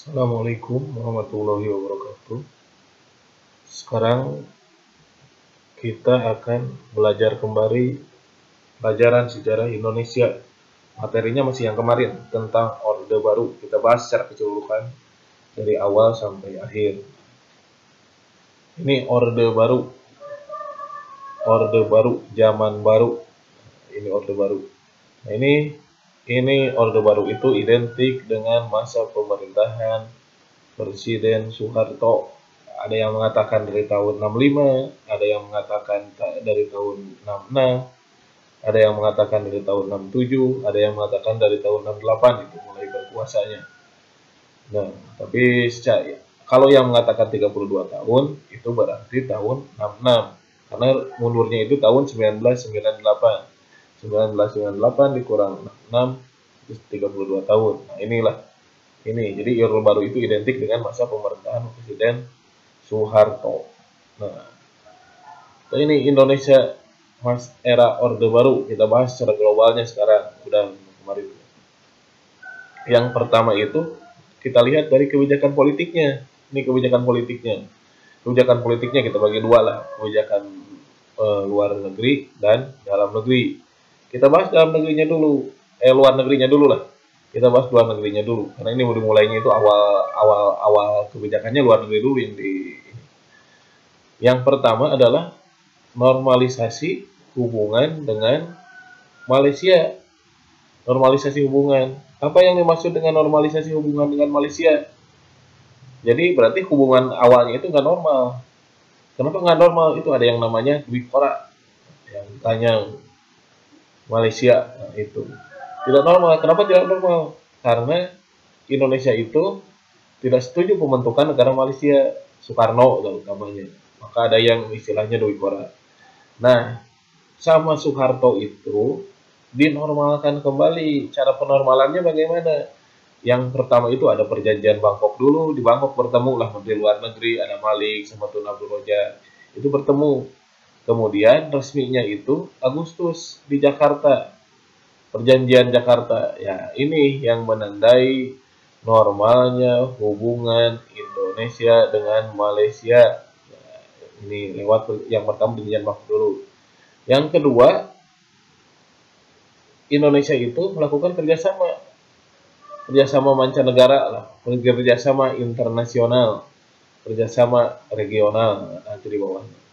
Assalamualaikum warahmatullahi wabarakatuh. Sekarang kita akan belajar kembali pelajaran sejarah Indonesia. Materinya masih yang kemarin tentang Orde Baru. Kita bahas secara keseluruhan dari awal sampai akhir. Ini Orde Baru. Orde Baru, zaman baru. Ini Orde Baru. Nah, ini Orde Baru itu identik dengan masa pemerintahan Presiden Soeharto. Ada yang mengatakan dari tahun 65, ada yang mengatakan dari tahun 66, ada yang mengatakan dari tahun 67, ada yang mengatakan dari tahun 68 itu mulai berkuasanya. Nah, tapi kalau yang mengatakan 32 tahun itu berarti tahun 66. Karena mundurnya itu tahun 1998. 1998 dikurang 66 itu 32 tahun. Nah, jadi Orde Baru itu identik dengan masa pemerintahan Presiden Soeharto. Nah, ini Indonesia era Orde Baru. Kita bahas secara globalnya sekarang. Udah kemarin. Yang pertama itu kita lihat dari kebijakan politiknya. Ini kebijakan politiknya. Kebijakan politiknya kita bagi dua lah. Kebijakan luar negeri dan dalam negeri. Kita bahas dalam negerinya dulu. Luar negerinya dulu lah. Kita bahas luar negerinya dulu, karena ini mulainya itu awal kebijakannya luar negeri dulu yang pertama adalah normalisasi hubungan dengan Malaysia. Normalisasi hubungan. Apa yang dimaksud dengan normalisasi hubungan dengan Malaysia? Jadi berarti hubungan awalnya itu nggak normal. Kenapa nggak normal? Itu ada yang namanya Dwikora, yang tanya Malaysia. Nah, itu tidak normal. Kenapa tidak normal? Karena Indonesia itu tidak setuju pembentukan negara Malaysia. Soekarno utamanya. Maka ada yang istilahnya Dwikora. Nah, sama Soeharto itu dinormalkan kembali. Cara penormalannya bagaimana? Yang pertama itu ada perjanjian Bangkok dulu. Di Bangkok bertemu lah Menteri Luar Negeri, ada Malik sama Tun Abdul Roja. Itu bertemu. Kemudian resminya itu Agustus di Jakarta. Perjanjian Jakarta, ya ini yang menandai normalnya hubungan Indonesia dengan Malaysia. Nah, ini lewat yang pertama perjanjian Bangkok dulu. Yang kedua, Indonesia itu melakukan kerjasama mancanegara lah, kerjasama internasional, kerjasama regional, nanti di bawahnya.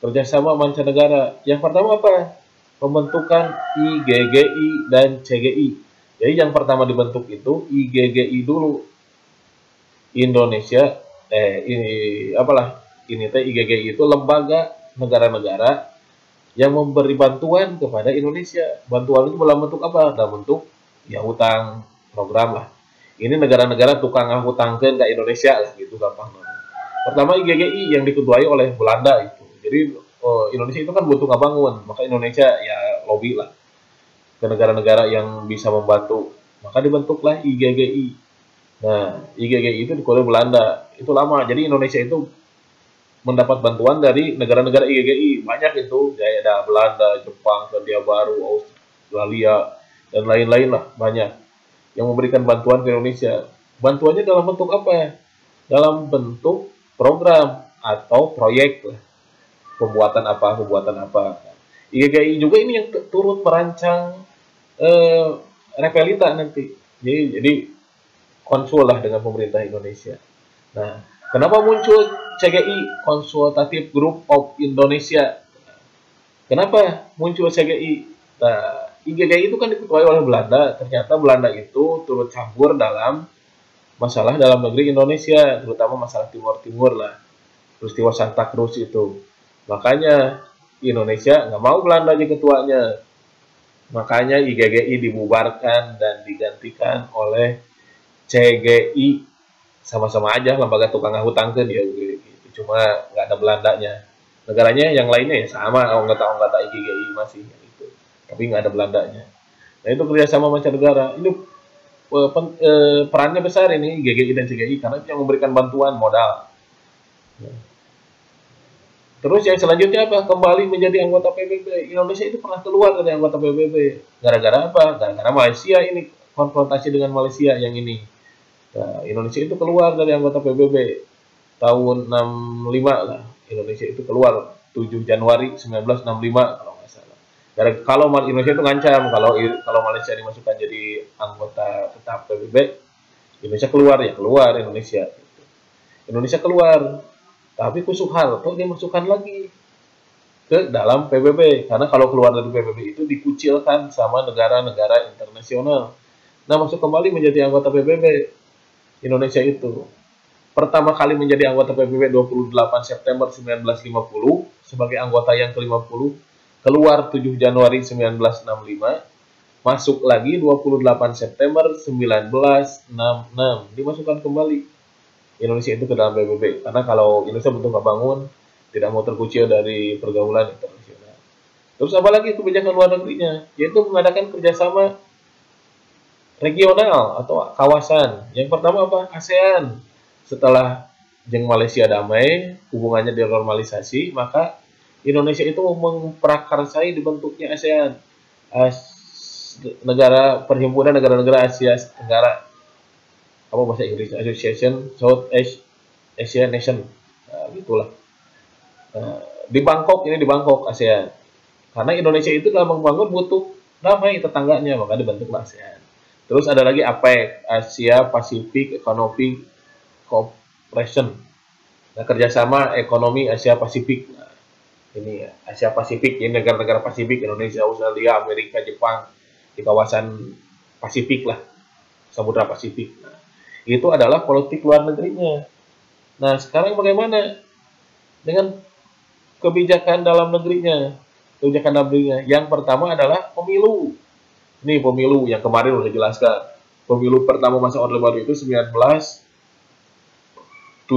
Kerjasama mancanegara. Yang pertama apa? Pembentukan IGGI dan CGI. Jadi yang pertama dibentuk itu IGGI dulu. Indonesia ini IGGI itu lembaga negara-negara yang memberi bantuan kepada Indonesia. Bantuan itu dalam bentuk apa? Dalam bentuk ya hutang program lah. Ini negara-negara tukang ngahutangkeun ke Indonesia lah gitu gampang. Pertama IGGI yang diketuai oleh Belanda itu. Jadi Indonesia itu kan butuh ngebangun, maka Indonesia ya lobby lah ke negara-negara yang bisa membantu. Maka dibentuklah IGGI. Nah, IGGI itu diketuai Belanda. Itu lama. Jadi Indonesia itu mendapat bantuan dari negara-negara IGGI. Banyak itu, ada Belanda, Jepang, Selandia Baru, Australia, dan lain-lain lah. Banyak yang memberikan bantuan ke Indonesia. Bantuannya dalam bentuk apa? Dalam bentuk program atau proyek lah. Pembuatan apa. IGGI juga ini yang turut merancang Repelita nanti. Jadi konsul lah dengan pemerintah Indonesia. Nah, kenapa muncul CGI, Consultative Group of Indonesia? Kenapa muncul CGI? Nah, IGGI itu kan diketuai oleh Belanda. Ternyata Belanda itu turut campur dalam masalah dalam negeri Indonesia, terutama masalah Timur lah. Peristiwa Santa Cruz itu. Makanya Indonesia nggak mau Belanda jadi ketuanya. Makanya IGGI dibubarkan dan digantikan oleh CGI. Sama-sama aja lembaga tukang ngahutangkeun ya gitu. Cuma nggak ada Belandanya. Negaranya yang lainnya ya sama anggota IGGI masih itu. Tapi nggak ada Belandanya. Nah itu kerjasama mancanegara. Ini perannya besar ini IGGI dan CGI karena itu yang memberikan bantuan modal. Terus yang selanjutnya apa? Kembali menjadi anggota PBB. Indonesia itu pernah keluar dari anggota PBB. Gara-gara apa? Gara-gara Malaysia ini konfrontasi dengan Malaysia yang ini. Nah, Indonesia itu keluar dari anggota PBB tahun 65 lah. Indonesia itu keluar 7 Januari 1965 kalau nggak salah. Kalau Indonesia itu ngancam kalau Malaysia dimasukkan jadi anggota tetap PBB, Indonesia keluar ya keluar Indonesia. Indonesia keluar, tapi Soeharto dia masukkan lagi ke dalam PBB karena kalau keluar dari PBB itu dikucilkan sama negara-negara internasional. Nah, masuk kembali menjadi anggota PBB Indonesia itu. Pertama kali menjadi anggota PBB 28 September 1950 sebagai anggota yang ke-50, keluar 7 Januari 1965, masuk lagi 28 September 1966, dimasukkan kembali Indonesia itu ke dalam PBB karena kalau Indonesia betul nggak bangun, tidak mau terkucil dari pergaulan internasional. Terus apa lagi kebijakan luar negerinya? Yaitu mengadakan kerjasama regional atau kawasan. Yang pertama apa? ASEAN. Setelah Jeng Malaysia damai, hubungannya dinormalisasi, maka Indonesia itu memprakarsai dibentuknya ASEAN. Negara perhimpunan negara-negara Asia Tenggara. Apa bahasa Inggris? Association South Asia Nation. Nah, gitulah. Nah, di Bangkok ASEAN. Karena Indonesia itu dalam membangun butuh damai tetangganya, maka dibentuklah ASEAN. Terus ada lagi APEC, Asia Pacific Economic Cooperation. Nah, kerjasama ekonomi Asia Pasifik. Nah, ini ya, Asia Pasifik, ini negara-negara Pasifik, Indonesia, Australia, Amerika, Jepang, di kawasan Pasifik lah, Samudra Pasifik. Nah, itu adalah politik luar negerinya. Nah, sekarang bagaimana dengan kebijakan dalam negerinya? Yang pertama adalah pemilu. Ini pemilu yang kemarin udah jelaskan. Pemilu pertama masa Orde Baru itu 1971.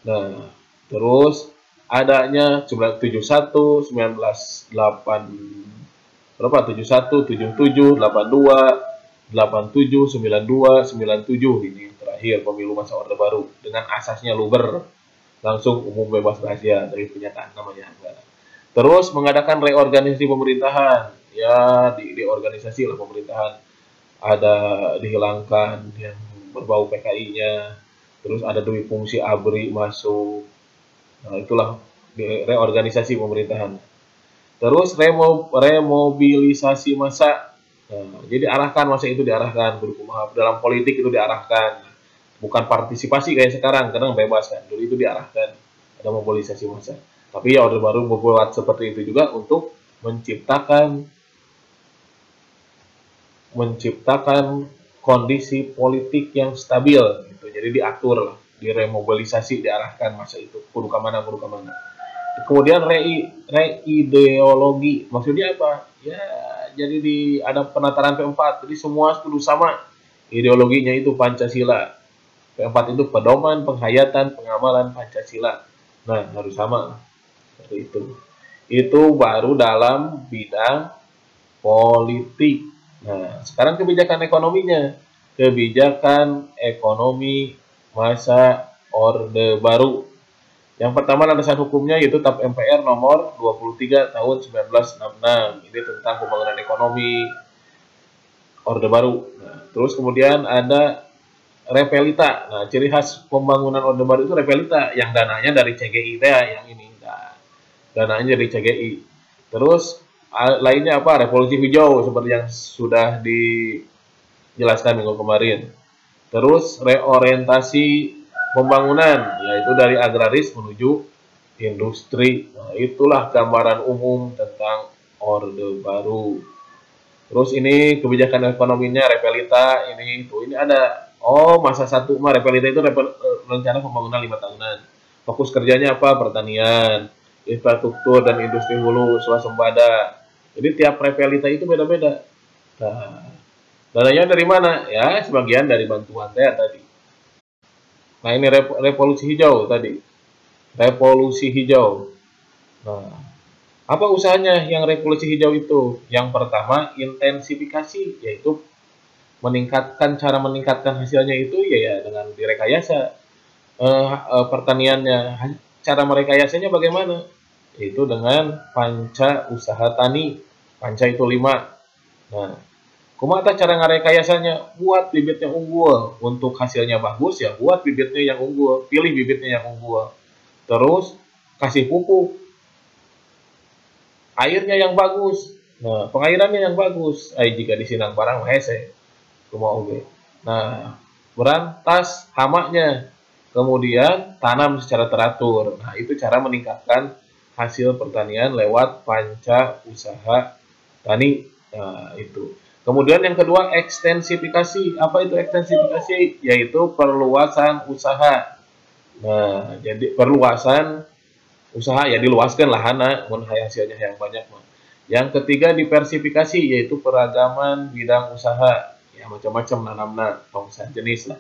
Nah, terus adanya 1971, 1908 berapa? 71, 77, 82, 87, 92, 97 ini terakhir pemilu masa Orde Baru dengan asasnya luber, langsung umum bebas rahasia dari penyataan namanya. Terus mengadakan reorganisasi pemerintahan, ya di organisasi lah pemerintahan, ada dihilangkan yang berbau PKI-nya, terus ada dui fungsi ABRI masuk. Nah, itulah reorganisasi pemerintahan. Terus remobilisasi massa. Nah, jadi arahkan masa itu diarahkan, dalam politik itu diarahkan, bukan partisipasi kayak sekarang, kadang bebas kan. Dulu itu diarahkan, ada mobilisasi massa. Tapi ya Orde Baru membuat seperti itu juga untuk menciptakan kondisi politik yang stabil gitu. Jadi diatur, diremobilisasi, diarahkan masa itu kudu ke mana. Kemudian reideologi, maksudnya apa? Ya, jadi ada penataran P4, jadi semua kudu sama. Ideologinya itu Pancasila. P4 itu pedoman, penghayatan, pengamalan Pancasila. Nah, harus sama. Seperti itu. Itu baru dalam bidang politik. Nah, sekarang kebijakan ekonominya. Kebijakan ekonomi masa Orde Baru. Yang pertama landasan hukumnya yaitu TAP MPR nomor 23 tahun 1966. Ini tentang pembangunan ekonomi Orde Baru. Nah, terus kemudian ada repelita. Nah, ciri khas pembangunan Orde Baru itu repelita, yang dananya dari CGI yang ini. Nah, dananya dari CGI. Terus lainnya apa? Revolusi hijau seperti yang sudah dijelaskan minggu kemarin. Terus reorientasi pembangunan, yaitu dari agraris menuju industri. Nah, itulah gambaran umum tentang Orde Baru. Terus ini kebijakan ekonominya repelita, ini ada. Oh, masa satu mah repelita itu rencana pembangunan 5 tahunan. Fokus kerjanya apa? Pertanian, infrastruktur dan industri hulu, swasembada. Jadi tiap repelita itu beda-beda. Nah, dananya dari mana? Ya, sebagian dari bantuan tadi. Nah, ini revolusi hijau tadi. Revolusi hijau. Nah, apa usahanya yang revolusi hijau itu? Yang pertama, intensifikasi, yaitu cara meningkatkan hasilnya itu ya dengan direkayasa pertaniannya. Cara merekayasanya bagaimana? Yaitu dengan panca usaha tani. Panca itu 5. Nah, kumaha cara ngarekayasanya? Buat bibitnya unggul. Untuk hasilnya bagus ya buat bibitnya yang unggul. Pilih bibitnya yang unggul. Terus kasih pupuk. Airnya yang bagus. Nah, pengairannya yang bagus. Jika disinang barang hese. Kumaha oge. Nah, berantas hamanya. Kemudian tanam secara teratur. Nah, itu cara meningkatkan hasil pertanian lewat panca usaha tani. Nah, itu. Kemudian yang kedua, ekstensifikasi. Apa itu ekstensifikasi? Yaitu perluasan usaha. Nah, jadi perluasan usaha ya diluaskan lahana mun hasilnya yang banyak mah. Yang ketiga diversifikasi yaitu peragaman bidang usaha. Ya macam-macam nanamna tong jenis lah.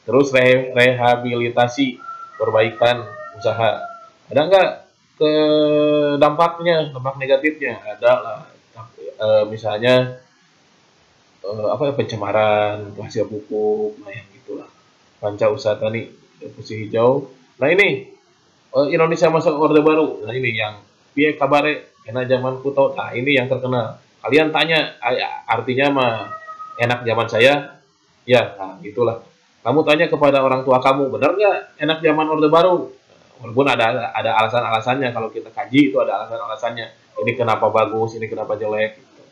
Terus rehabilitasi perbaikan usaha. Ada enggak ke dampaknya, dampak negatifnya? Ada lah. Misalnya apa ya, pencemaran hasil pupuk, nah yang gitulah. Panca usaha tani fungsi hijau. Nah ini Indonesia masuk orde baru. Nah ini yang piye kabare enak zaman kuto. Nah ini yang terkenal. Kalian tanya artinya mah enak zaman saya. Ya, nah gitulah. Kamu tanya kepada orang tua kamu, benar nggak enak zaman orde baru? Walaupun ada alasan-alasannya, kalau kita kaji itu ada alasan-alasannya. Ini kenapa bagus, ini kenapa jelek. Gitu.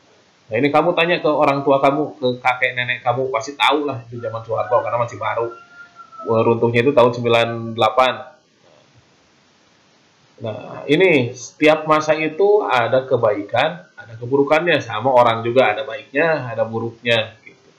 Nah ini kamu tanya ke orang tua kamu, ke kakek nenek kamu, pasti tahu lah itu zaman Soeharto karena masih baru. Runtuhnya itu tahun 98. Nah, ini setiap masa itu ada kebaikan, ada keburukannya. Sama orang juga ada baiknya, ada buruknya. Gitu.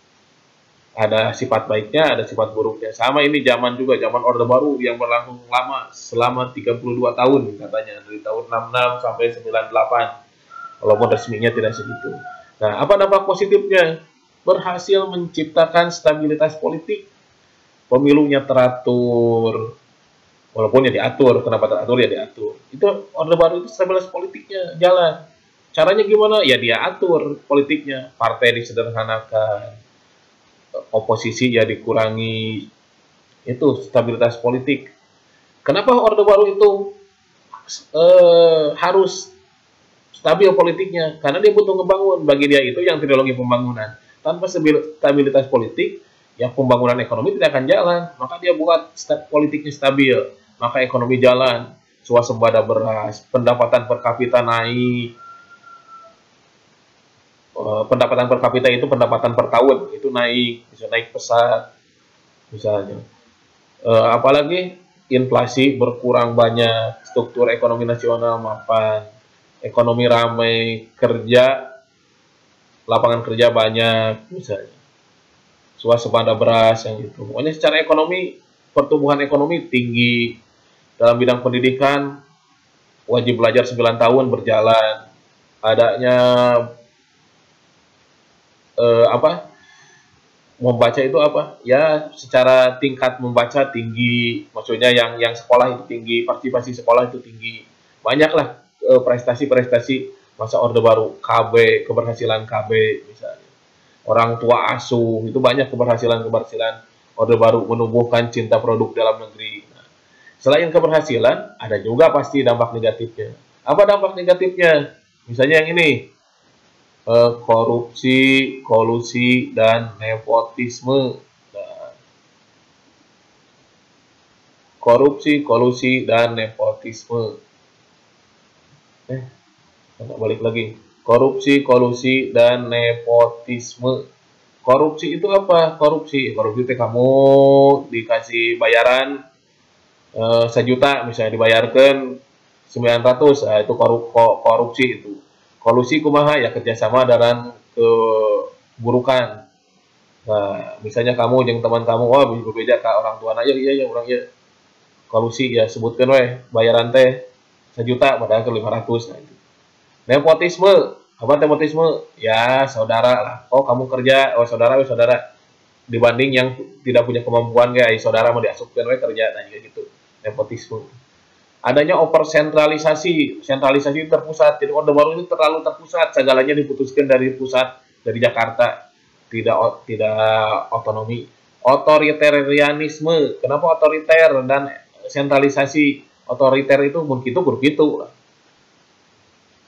Ada sifat baiknya, ada sifat buruknya. Sama ini zaman juga, zaman Orde Baru yang berlangsung lama, selama 32 tahun katanya. Dari tahun 66 sampai 98. Walaupun resminya tidak segitu. Nah, apa dampak positifnya? Berhasil menciptakan stabilitas politik. Pemilunya teratur, walaupun ya diatur, kenapa teratur ya diatur. Itu Orde Baru itu stabilitas politiknya jalan. Caranya gimana? Ya dia atur politiknya. Partai disederhanakan, oposisi ya dikurangi. Itu stabilitas politik. Kenapa Orde Baru itu harus stabil politiknya? Karena dia butuh ngebangun. Bagi dia itu yang ideologi pembangunan. Tanpa stabilitas politik, ya pembangunan ekonomi tidak akan jalan. Maka dia buat politiknya stabil. Maka ekonomi jalan, swasembada beras, pendapatan per kapita naik. Pendapatan per kapita itu pendapatan per tahun itu naik, bisa naik pesat misalnya. Apalagi inflasi berkurang banyak, struktur ekonomi nasional mapan, ekonomi ramai, lapangan kerja banyak misalnya. Swasembada beras yang gitu. Pokoknya secara ekonomi, pertumbuhan ekonomi tinggi. Dalam bidang pendidikan, wajib belajar 9 tahun berjalan. Adanya membaca itu apa? Ya, secara tingkat membaca tinggi. Maksudnya yang sekolah itu tinggi, partisipasi sekolah itu tinggi. Banyaklah prestasi-prestasi masa Orde Baru, KB, keberhasilan KB misalnya. Orang tua asuh, itu banyak keberhasilan-keberhasilan Orde Baru menumbuhkan cinta produk dalam negeri. Selain keberhasilan, ada juga pasti dampak negatifnya. Apa dampak negatifnya? Misalnya yang ini, korupsi, kolusi, dan nepotisme. Korupsi, kolusi, dan nepotisme. Balik lagi. Korupsi, kolusi, dan nepotisme. Korupsi itu apa? Korupsi itu kamu dikasih bayaran 1 juta misalnya dibayarkan 900, itu korupsi itu. Kolusi kumaha ya kerjasama dengan keburukan. Nah, misalnya kamu yang teman kamu, berbeda ke orang tua aja, iya orang ya. Kolusi ya sebutkan bayaran teh 1 juta padahal ke 500. Nah, itu. Nepotisme, apa nepotisme? Ya saudara lah. Kamu kerja, saudara dibanding yang tidak punya kemampuan kayak saudara mau diasupkan kerja, nah gitu. Nepotisme. Adanya sentralisasi terpusat. Jadi Orde Baru itu terlalu terpusat, segalanya diputuskan dari pusat, dari Jakarta, tidak otonomi. Otoritarianisme. Kenapa otoriter dan sentralisasi? Otoriter itu begitu.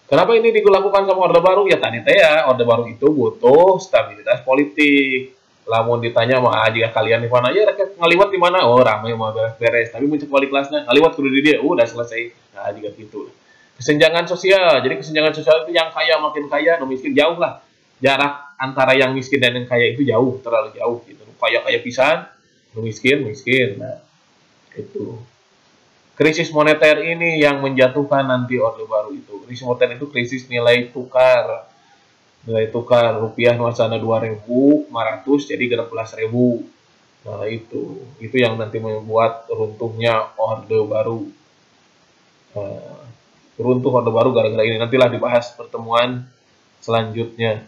Kenapa ini dilakukan sama Orde Baru? Ya tadi teh ya, Orde Baru itu butuh stabilitas politik. Lamun ditanya mah jika kalian di mana ya rakyat ngaliwat di mana? Oh ramai mau beres-beres. Tapi muncul balik kelasnya ngaliwat kudu di dia. Udah selesai. Nah jika gitu. Kesenjangan sosial. Jadi kesenjangan sosial itu yang kaya makin kaya, yang miskin jauh lah. Jarak antara yang miskin dan yang kaya itu jauh, terlalu jauh gitu. Kaya kaya pisan, miskin miskin. Nah itu. Krisis moneter ini yang menjatuhkan nanti Orde Baru itu. Krisis moneter itu krisis nilai tukar. Nilai tukar rupiah nuasana 2.500 jadi 13.000. Nah itu yang nanti membuat runtuhnya Orde Baru. Runtuh Orde Baru gara-gara ini nantilah dibahas pertemuan selanjutnya.